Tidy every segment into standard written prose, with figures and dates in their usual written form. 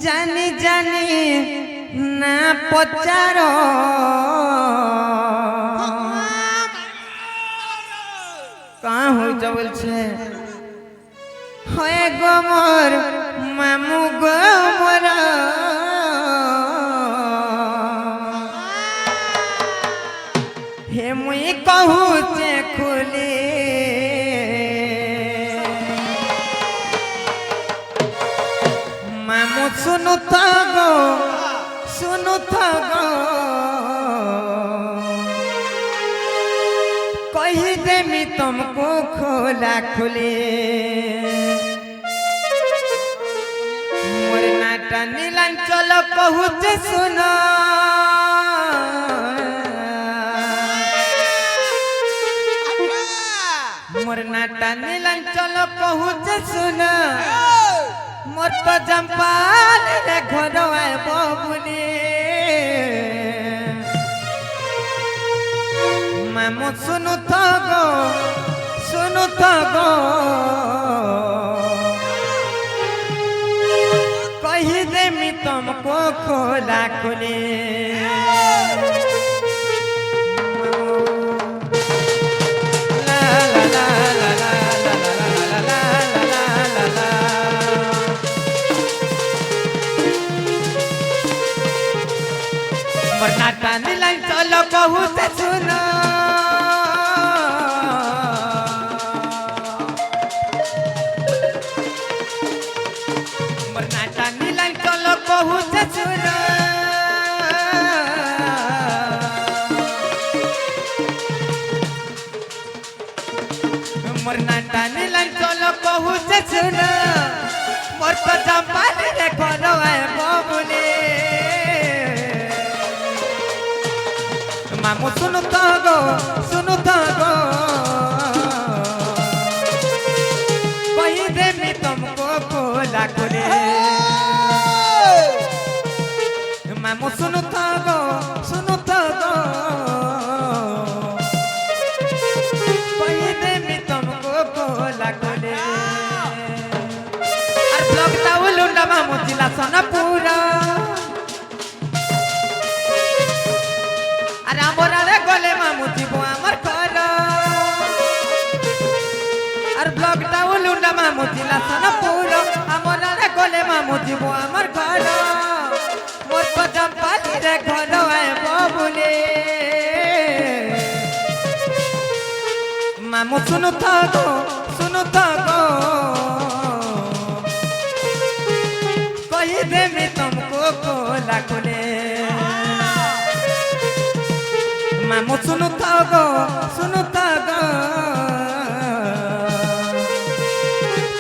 জানি জানি না পচারো কাঁ হইছ বলছে হয়ে গোমর মামু গোমর হে মুই কহুছে খুলি মামু শুনু থাগো कही देमी तुमको खोला खुले मोर नाटा नीलांचल कहूच सुनो मोर नाटा नीलांचल कहूच सुनो मोर तो जंपाल रे घर आए बबुनी मामू सुनु थागो कही देमी तुमको खोला खुले मरनाटा नीला चलो कहू से सुनो मरनाटा नीला चलो कहू से सुनो मरनाटा नीला चलो कहू से सुनो मोर तो जंपाल रे कोनो है बबुले मामू सुनु थागो कही देमी तुमको खोला खुले मामू सुनु थागो कही देमी तुमको खोला खुले और ब्लॉग टाउलुंडा मामू जिला सोनापुरा गले मामू जीव आमर घर और ब्लॉग टाउलुंडा मामू जिला सोनापुर आमर गले मामू जीव आमर घर मोर तो जंपाली रे घर आए बबुले मामू सुनु थागो कही देमी तुमको खोला खुले मामू सुनु थागो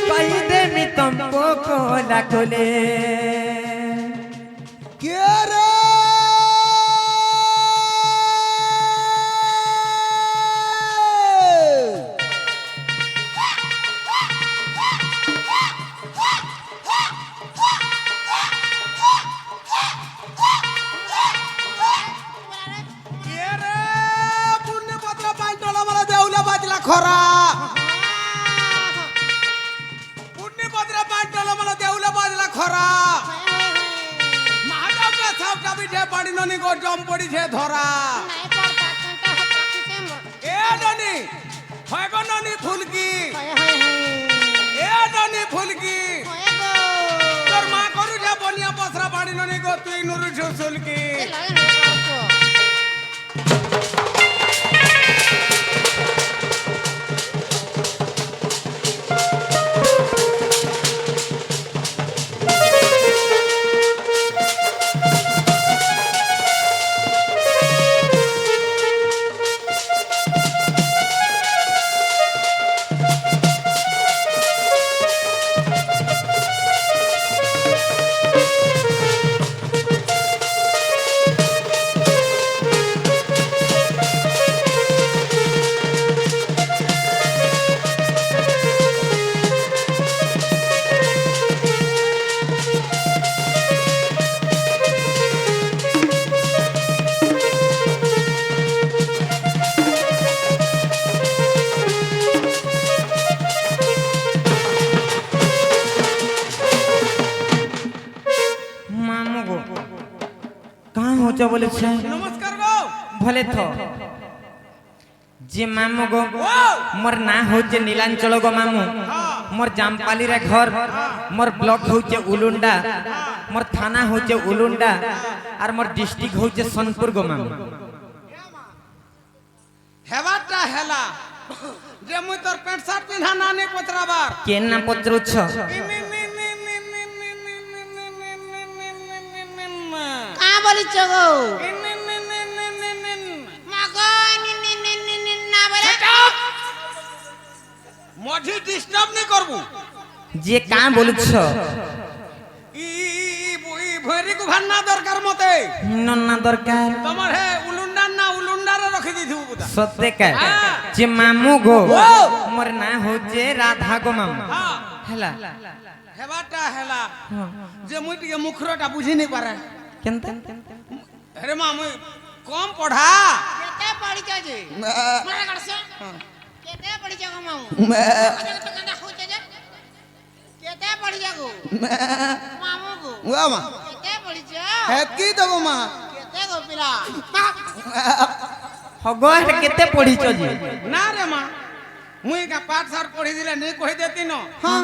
कही देमी तुमको खोला खुले क्या रे खरा पुण्यपत्र पाठला मला देवला बाजला खरा महादेव का छापटा बिठे पाडी ननी को जम पड़ी छे धरा ए ननी होय गो ननी फुलकी ए ननी फुलकी तोर मा करू जे बनिया पसरा पाडी ननी को तुई नुरु छुलकी হচ্ছে বলেছে নমস্কার গো ভলে তো যে মামু গো ও মোর না হচ্ছে নীলাঞ্চল গো মামু মোর জামপালি রে ঘর মোর ব্লক হচ্ছে উলুন্ডা মোর থানা হচ্ছে উলুন্ডা আর মোর ডিস্ট্রিক্ট হচ্ছে সোনপুর গো মামু হেবাটা হেলা যে মুই তোর প্যান্ট শার্ট পিন্ধা না নে পচরাবার কেন না পত্রুচ্ছ কা বলিছ গো মাগো না বলে মঝি ডিস্টার্ব নি করবু যে কা বলুছ ই ভৈরি কো ভান্না দরকার মতে না দরকার তোমার হে উলুন্ডার না উলুন্ডারে রাখি দিথিবু বুদা সত্যিকার হ্যাঁ। যে মামু গো ও মোর না হচ্ছে রাধা গো মামু হ্যাঁ হেলা হেবাটা হেলা যে মুই টিকে মুখরটা বুঝি নি পারে কেনতে আরে মা মুই কম পড়া কেতে পড়িছ যে মারা করছ কেতে পড়িছ গো মামু তো কান্দা হচ্ছে যে কেতে পড়িছ গো মামু গো ওয়া মা কেতে পড়িছ হেতকি দেবো মা কেতে গো পিলা হগো এটা কেতে পড়িছ যে না রে মা মুই কা পাঠ সার পড়ি দিলে নি কই দেতি ন হ্যাঁ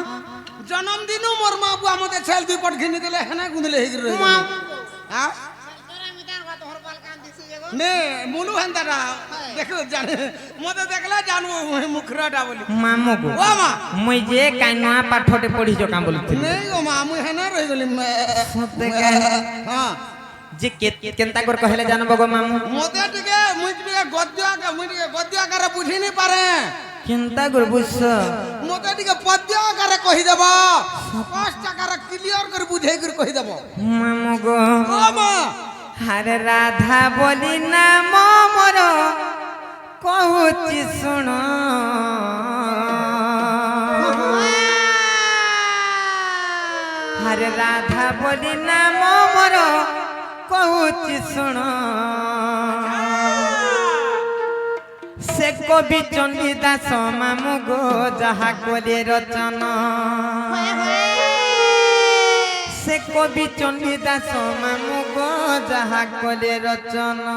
জন্মদিনও মোর মা বুয়া মতে ছেল দুই পট ঘিনি দিলে হেনা গুঁদলে হেগি রই মামু হ্যাঁ তোরা মিটার কথা হর পাল কান দিছি যে গো নে মুলু হেন্দাটা দেখো জানে মতে দেখলে জানু মুখরাটা বলি মামু গো ও মা মুই যে কাইনুয়া পাঠটে পড়িছ কাম বলছিলি নেই গো মা মুই হেনা রই গলি সত্যিকার হ্যাঁ যে কেনতা করে কহেলে জানব গো মামু মতে টিকে মুই টিকে গদ্য আকারে বুঝি নি পারে কেনতা করে বুঝছ মতে টিকে পদ্য আকারে কহি দেব 5 টাকারে ক্লিয়ার করে বুঝাই করে কহি দেব মামু গো ও মা আরে রাধা বলি না মোর কহুচি শুণ আরে রাধা বলি না মোর কহুচি শুণ সে কবি চণ্ডী দাস মামু গো যাহা করে রচনা সে কবি চণ্ডী দাস মামু গো যাহা করে রচনা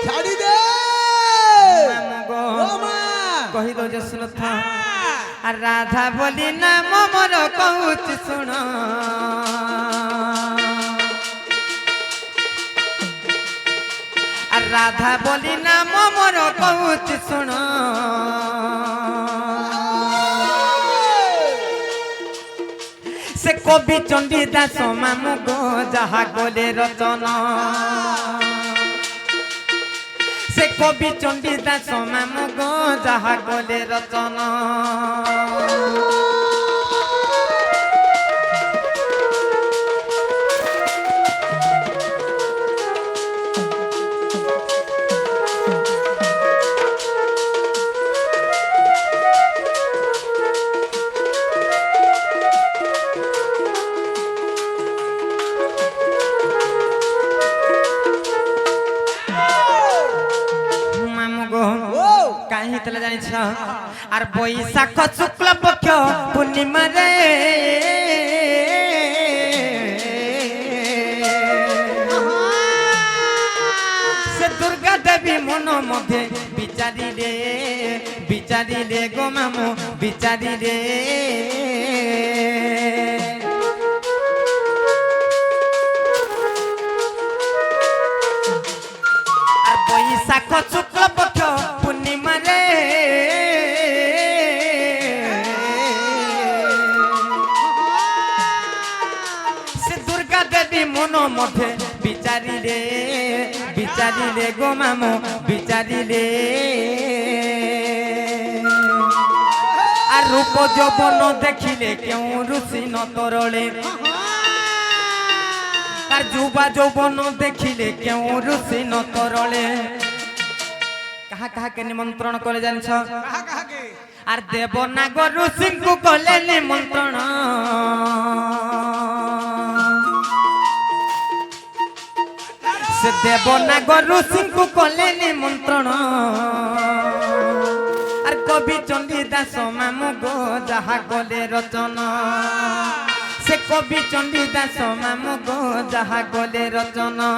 ছাড়ি দে মামু গো ও মা কহিল যে শুনথ আর রাধা বলি না মোর কহুচি শুণ আর রাধা বলি না মোর কহুচি শুণ সে কবি চণ্ডী দাস মামু গো যাহা গলে রচনা সে কবি চণ্ডী দাস মামু গো যাহা গলে রচনা মামু গো ও কাহি তলে জানিছ আর বৈশাখ শুক্ল পক্ষ পূর্ণিমারে সে দুর্গা দেবী মন মধ্যে বিচারি রে গো মামু বিচারি রে আর বৈশাখ শুক্ল পক্ষ পূর্ণিমারে সে দুর্গা দেবী মন মধ্যে বিচারি রে গো মামু বিচারি রে আর রূপ যৌবন দেখিলে কেউ রুচি ন তরলে আর যুবা যৌবন দেখিলে কেউ রুচি ন তরলে কাহা কাহাকে নিমন্ত্রণ করে জানিছ কাহা কাহাকে আর দেবনাগর ঋষিଙ୍କୁ কলে নিমন্ত্রণ সে দেবনাগর ঋষিଙ୍କୁ কলে নিমন্ত্রণ আর কবি চণ্ডী দাস মামু গো যাহা গলে রচনা সে কবি চণ্ডী দাস মামু গো যাহা গলে রচনা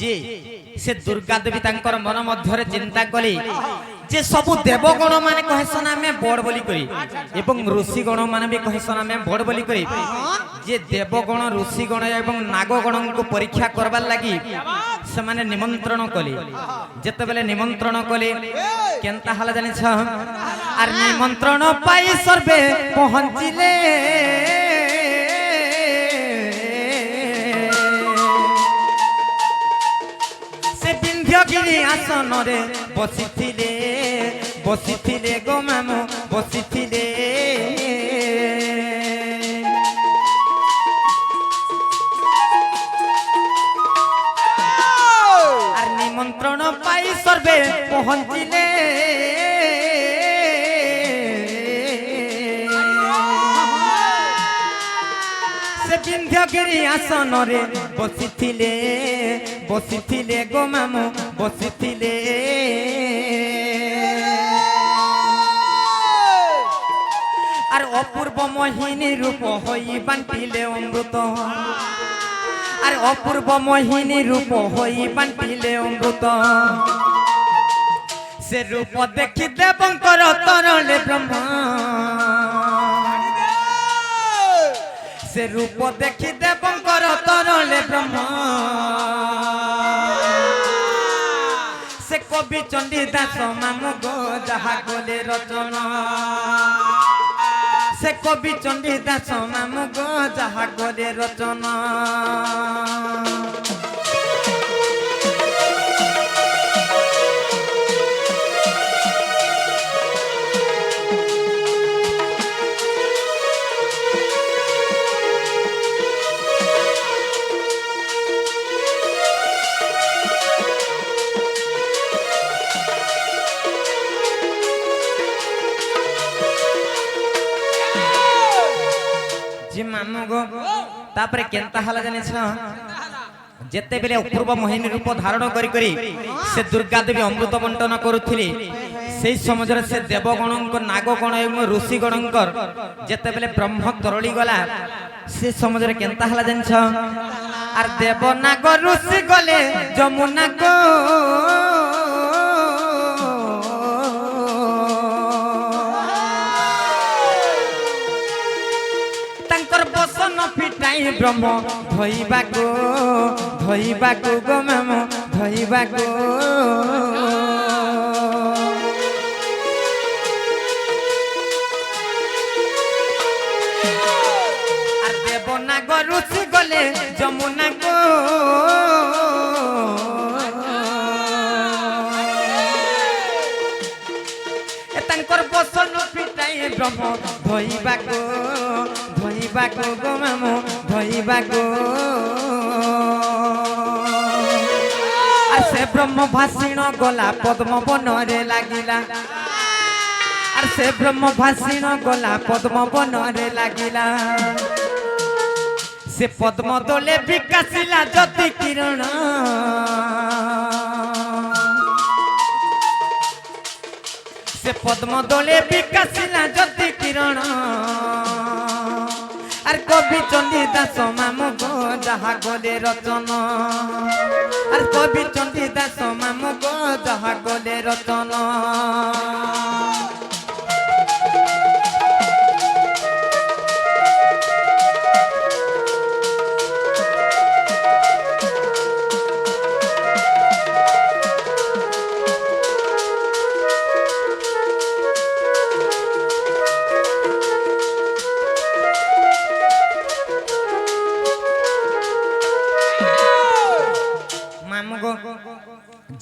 যে সে দুর্গা দেবী তাঙ্কর মন মধ্যে চিন্তা কলে যে সবু দেবগণ মানে কহেসন আমি বড় বলি করি এবং ঋষিগণ মানে বি কহেসন আমি বড় বলি করি যে দেবগণ ঋষিগণ এবং নাগগণଙ୍କୁ পরীক্ষা করবার লাগি সেমানে নিমন্ত্রণ কলে যেতবেলে নিমন্ত্রণ কলে কেনতা হালা জানিছ আর নিমন্ত্রণ পাই সর্বে পৌঁছিলে বিন্ধ্যগিরি আসনরে বসিছিলে বসিছিলে গো মামু বসিছিলে আর নিমন্ত্রণ পাই সর্বে পৌঁছিলে সে বিন্ধ্যগিরি আসনরে বসিছিলে বসিছিলে গো মামু বসিছিলে আর অপূর্ব মোহিনী রূপ হই বান্টিলে অমৃত আর অপূর্ব মোহিনী রূপ হই বান্টিলে অমৃত সে রূপ দেখি দেবঙ্কর তরলে ব্রহ্ম সে রূপ দেখি দেবঙ্কর তরলে ব্রহ্ম সে কবি চণ্ডী দাস মামু গো যাহা গলে রচনা সে কবি চণ্ডী দাস মামু গো যাহা গলে রচনা মামু গো তারপরে কেনতা হালা জানিছ যেতেবেলে অপূর্ব মোহিনী রূপ ধারণ করি করি সে দুর্গা দেবী অমৃত বন্টন করুথিলে সেই সমাজরে সে দেবগণঙ্ক নাগগণ এবং ঋষিগণঙ্কর যেতেবেলে ব্রহ্ম তরଳି গলা সে সমাজরে কেনতা হালা জানিছ আর দেব নাগ ঋষি গলে যমুনা গো পিটাই ব্রহ্ম ধইবাকু গো মামু ধইবাকু আর দেব নাগ ঋষি গলে যমুনা গো তাঙ্কর বসন পিটাই ব্রহ্ম ধইবাকু ধইবাকু গো মামু ধইবাকু আর সে ব্রহ্ম ভাষিণ গলা পদ্ম বনরে লাগিলা আর সে ব্রহ্ম ভাষিণ গলা পদ্ম বনরে লাগিলা সে পদ্ম দোলে বিকাশিলা জ্যোতি কিরণ সে পদ্ম দোলে বিকাশিলা জ্যোতি কিরণ আর কবি চণ্ডী দাস মামু গো যাহা গলে রচনা আর কবি চণ্ডী দাস মামু গো যাহা গলে রচনা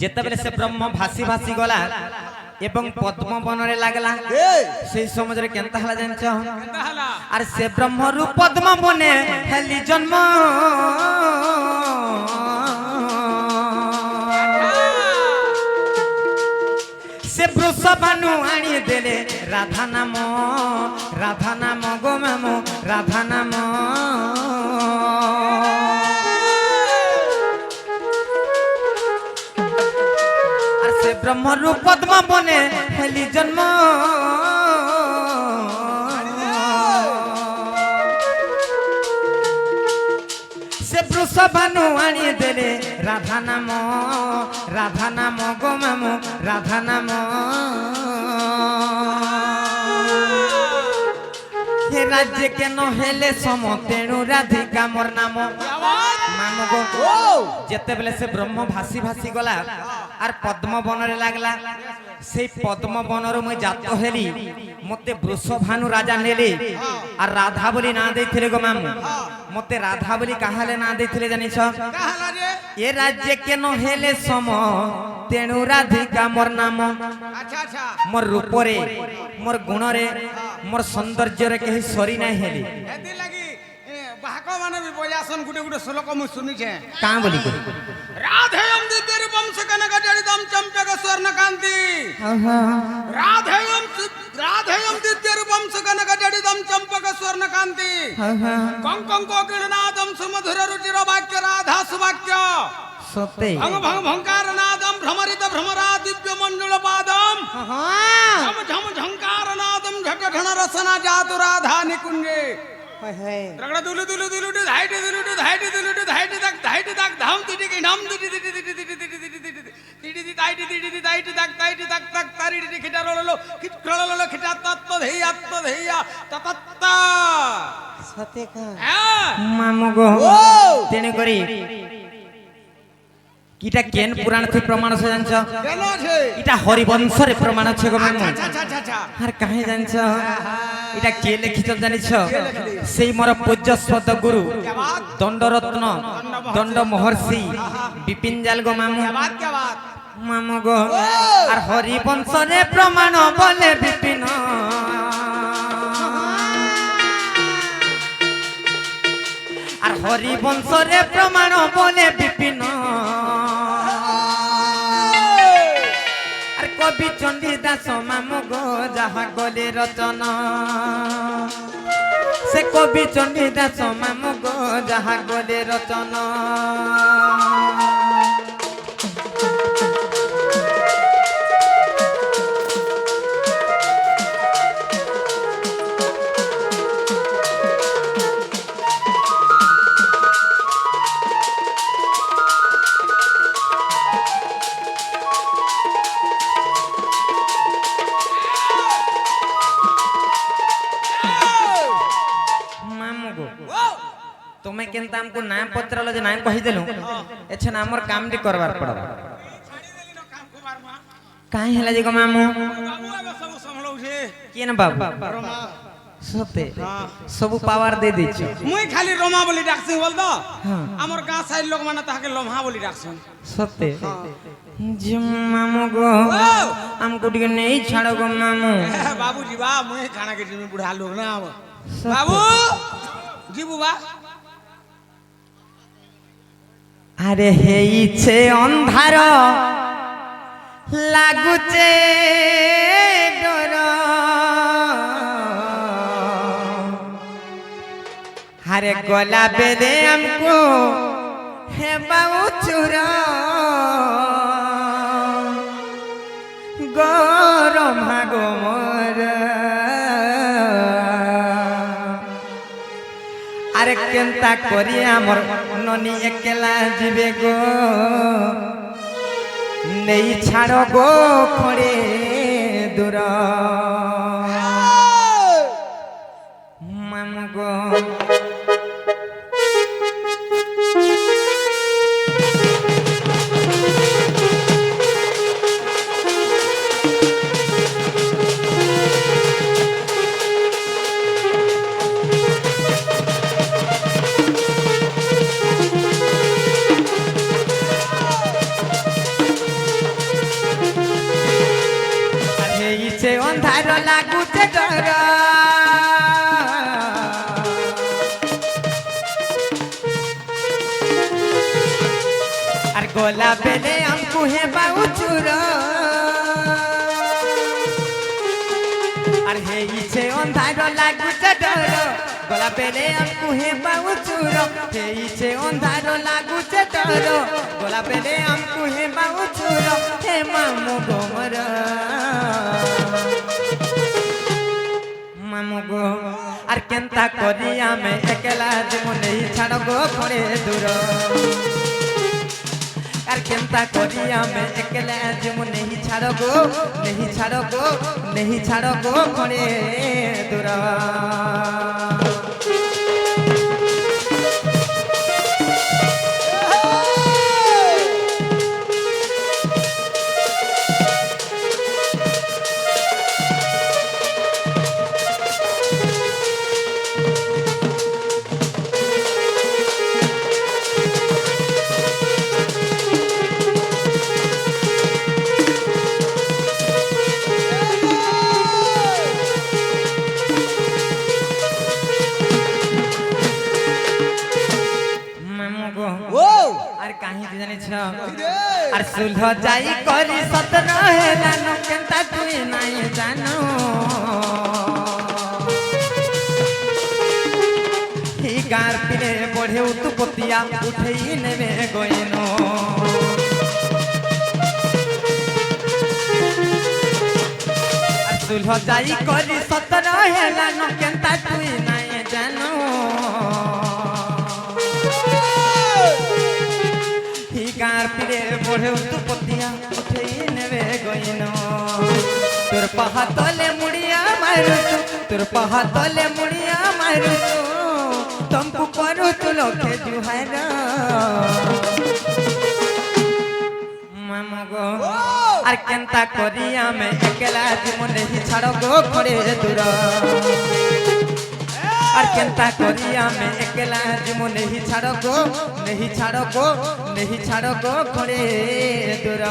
যেতবেলে সে ব্রহ্ম ভাসি ভাসি গলা এবং পদ্ম বনরে লাগলা সেই সমাজরে কেনতা হলা জানছ আর সে ব্রহ্মরূপ পদ্ম বনে হেলি জন্ম ବୃଷଭାନୁ ଆଣି ଦେଲେ ରାଧା ନାମ ଗো ମାମୁ ରାଧା ନାମ আর সে ব্রহ্মরূপ পদ্ম বনে হেলি জন্ম সে বৃষভানু আনি দেলে রাধা নাম গো মামু রাধা নাম হে রাজ্যে কেন হেলে সম তেণু রাধিকা মোর নাম মামু গো যেতেবেলে সে ব্রহ্ম ভাসি ভাসি গলা আর পদ্ম বনরে লাগলা সেই পদ্ম বনর মুই জাত হেলি মতে বৃষভানু রাজা নেলে আর রাধা বলি না দেইছিলে গো মামু মতে রাধা বলি কাহালে না দেইছিলে জানিছ কাহালা রে এ রাজ্যে কেন হেলে সম তেণু রাধিকা মোর নাম আচ্ছা আচ্ছা মোর রূপরে মোর গুণরে মোর সৌন্দর্যরে কেহি সরি নাই হেলি এতি লাগি বাহক মানে বি বজাসন গুটে গুটে শ্লোক মু শুনিছে কাঁ বলি করি রাধেয়ম দিব্যের বংশ কনক জড়িতম চম্পক স্বর্ণকান্তি রাধেয়ম দিব্যের বংশ কনক জড়িতম চম্পক স্বর্ণকান্তি কঙ্কং কোকিলনাদম সুমধুর রুচির বাক্য রাধা সুবাক্য সত্যি ভঙ্গ ভঙ্গ ভঙ্কার নাদম ভ্রমরিত ভ্রমরা দিব্য মণ্ডল পাদম ঝম ঝম ঝঙ্কার নাদম ঝট ঝণ রসনা জাতু রাধা নিকুঞ্জে রগড়া দুলু দুলু দুলু দু ধাইটি দুলু দু ধাইটি দুলু দু ধাইটি দাক ধাম তিটি কি নাম তিটি তিটি তিটি তিটি তিটি তিটি তিটি তিটি তিটি তাইটি তিটি তিটি তাইটি দাক তারি তিটি খিটা রললো খিট্রললো খিটা তত্ত্ব ধেইয়া ততত্ত সতে কা হ্যাঁ মামু গো তেনে করি কিটা কেন পুরাণ থেকে প্রমাণ আছে জানছ কেন আছে এটা হরিবংশরে প্রমাণ আছে গো মামু আচ্ছা আচ্ছা আচ্ছা আচ্ছা আর কাহে জানছ এটা কে লিখিছ জানিছ সেই মোর পূজ্যস্পদ গুরু দণ্ডরত্ন দণ্ড মহর্ষি বিপিন জাল গো মামু क्या बात মামু গো আর হরিবংশরে প্রমাণ বলে বিপিন আর হরিবংশরে প্রমাণ বলে বিপিন আর কবি চণ্ডী দাস মামু গো যাহা গলে রচনা সে কবি চণ্ডী দাস মামু গো যাহা গলে রচনা মামু গো তুমি কিন্তু আমকু নাম পত্রালো যে নাম কহি দেলু এছে না আমর কামটি করবার পড়বা কাই হেলা যে গো মামু बाबू अब सब संभलो छे কেন বাবু সতে সবু পাওয়ার দে দিছ মুই খালি রমা বলি ডাকছি বল তো হ্যাঁ। আমার গাঁ সাইড লোক মানে তাহাকে লমহা বলি ডাকছন সতে জি মামু গো আমকু টিকে নেই ছাড়ো গো মামু बाबू जी बा मुई खाना के जिमी बुढ़ा लोग ना बाबू जी बुबा আরে হেইছে অন্ধার লাগুছে ডর আরে গলা বেলে আমকো হে বাবু চুর গরম হাগো মোর আরে কেনতা করি আমার ননি একলা ଯିବେ গো নেই ছাড়ো গো খড়ে দূর মামু গো হেইছে অন্ধার লাগুছে ডর আর গলা বেলে আমকু হে বাউ চুর গলা পেলে আমকু হে বাউ চুর হেইছে অন্ধার লাগুছে ডর গলা পেলে আমকু হে বাউ চুর হে মামু গোমর মামু গো আর কেনতা করি আমি একলা জীবন নেই ছাড় গো ঘরে দূর আর কেনতা করি আমি একলা জীবন নেই ছাড় গো ঘরে দূর আর কাহি জানিছ আর সুলহ যাই করি সতন হেলানো কেনতা তুই নাই জানো হি গার পিলে বঢ়ে তু পতিয়া উঠেই নেবে গইনো আর সুলহ যাই করি সতন হেলানো কেনতা তুই নাই জানো গার পিরে বড়ে তু পতিয়া উঠেই নেবে গইন তোর পাহা তলে মুড়িয়া মারু তোর পাহা তলে মুড়িয়া মারু তমকু করু তু লোকে জুহার মামু গো আর কেনতা করি আমি একলা জীবন নেহি ছাড় গো ঘরে দূর আর কেনতা করি আমি একলা জীবন নেহি ছাড় গো ঘরে দূর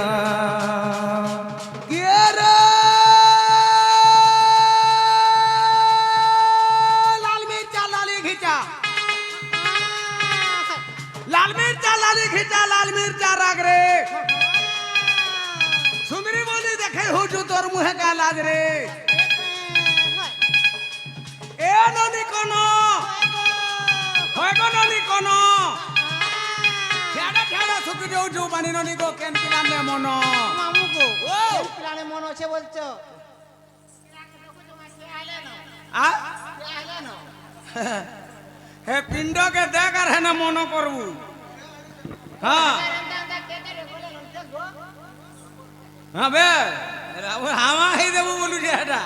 লাল মির্চা লালি ঘিচা লাল মির্চা লালি ঘিচা লাল মির্চা রাগ রে সুন্দরী বলি দেখে হুজু তোর মুহে কা লাজ রে এ ননি কোন হয় গো ননি কোন ঠেড়া ঠেড়া সুকি দেউ জু পানি ননি গো কেন কিলানে মন মামু গো ও প্রাণে মন আছে বলছো আ হে পিণ্ডকে দেখ আর হেনা মন করবু হ্যাঁ হ্যাঁ বে হামা হই দেবু বলু যে এটা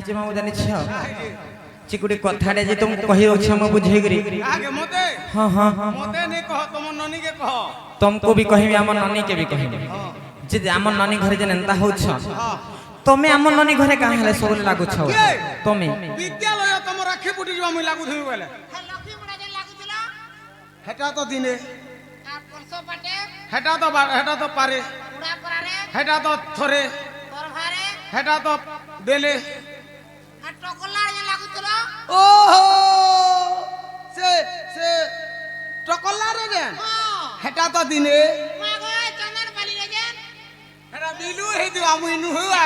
जे मामू जानि छ चिकुडी कथाडे जे तुम कहियो छ म बुझै गरी आगे मते हां हां मते नै कह तुम ननी के कह तुमको भी कहिबी हमर ननी के भी कहिबी जे हमर ननी घरे जे नेता हो छ तमे हमर ननी घरे का हले सब लागू छ तमे विद्यालय तुम राखी पुटी जो मुई लागू थई बोले लक्ष्मी मुडा जे लागू थिला हेटा तो दिने आ परसो पाटे हेटा तो पारे उडा परारे हेटा तो थोरे तोर भारे हेटा तो बेले आ टोकला जे लागू थिला ओहो से टोकला रे जे हेटा तो दिने मागो चंदन बाली रे जे हेटा मिलू हे दिवा मुई नु हुआ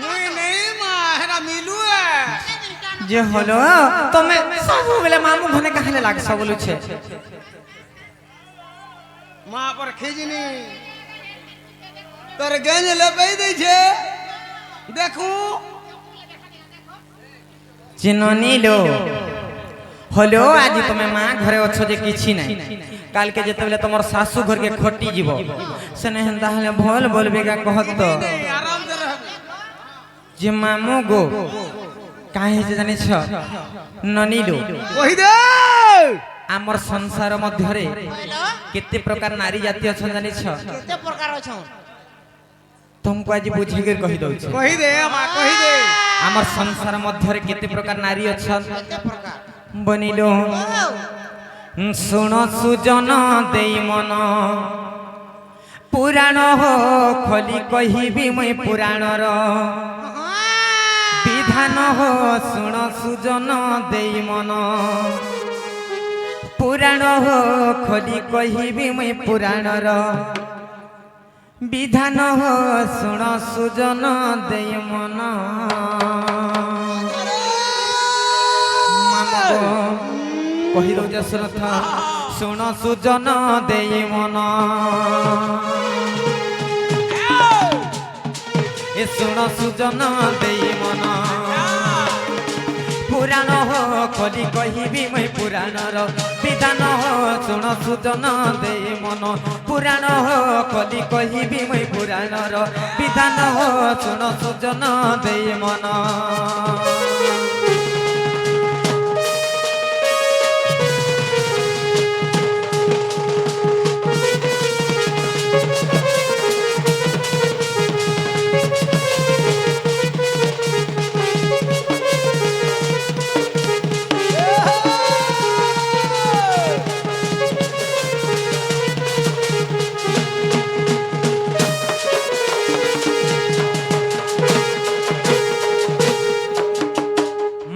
मुई नहीं मा हेटा मिलू है जे हलो तमे सब बेले मामू घने कहले लाग सब बोलू छे मां पर खिजनी तोर गंज लपई दै छे দেখু চিননিলো হলো আজ তুমি মা ঘরে অছ যে কিছু নাই কালকে যেতবেলে তোমার শাশু ঘরকে খটি যাব সেনে হেন্তা হলে ভল বলবে গা কহত আরাম সে রহবে যে মামু গো কাহে যে জানিছ ননিলো কহি দে আমার সংসার মধ্যে কইলো কেতে প্রকার নারী জাতি অছন জানিছ কেতে প্রকার অছন तुमको आज बुझेकर कहि दउछ কহি দে মা কহি দে আমার সংসার মধ্যে কেতে প্রকার নারী অছন কেতে প্রকার বনিলো ও শুণ সুজন দেই মন পুরাণ হো খলি কহিবি মই পুরাণর বিধান হো শুণ সুজন দেই মন পুরাণ হো খলি কহিবি মই পুরাণর বিধান হো শুণ সুজন দেই মন মামগো কহি দউছ সুরথ শুণ সুজন দেই মন এ শুণ সুজন দেই মন পুরাণ হো খলি কহিবি মই পুরাণর বিধান হো শুণ সুজন দেই মন পুরাণ হো খলি কহিবি মই পুরাণর বিধান হো শুণ সুজন দেই মন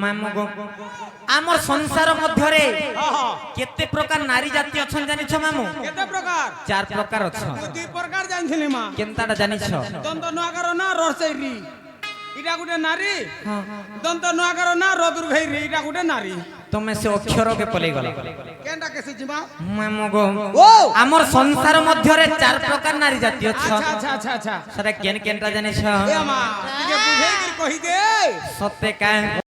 মামগো আমার সংসার মধ্যে কেতে প্রকার নারী জাতি অছন জানিছ মামু কেতে প্রকার চার প্রকার অছন দুই প্রকার জানছিলি মা কেনতাটা জানিছ দন্ত নয়াকার না রসেরি এটা গুটে নারী দন্ত নয়াকার না রদুর্ঘৈরি এটা গুটে নারী তুমি সে অক্ষর কে পলাই গলা কেনটা কেসে জিমা মামগো ও আমার সংসার মধ্যে চার প্রকার নারী জাতি অছন আচ্ছা আচ্ছা আচ্ছা আচ্ছা সেটা কেন কেনটা জানিছ এ মা তুই বুঝাই কই কহি দে সত্যে কায়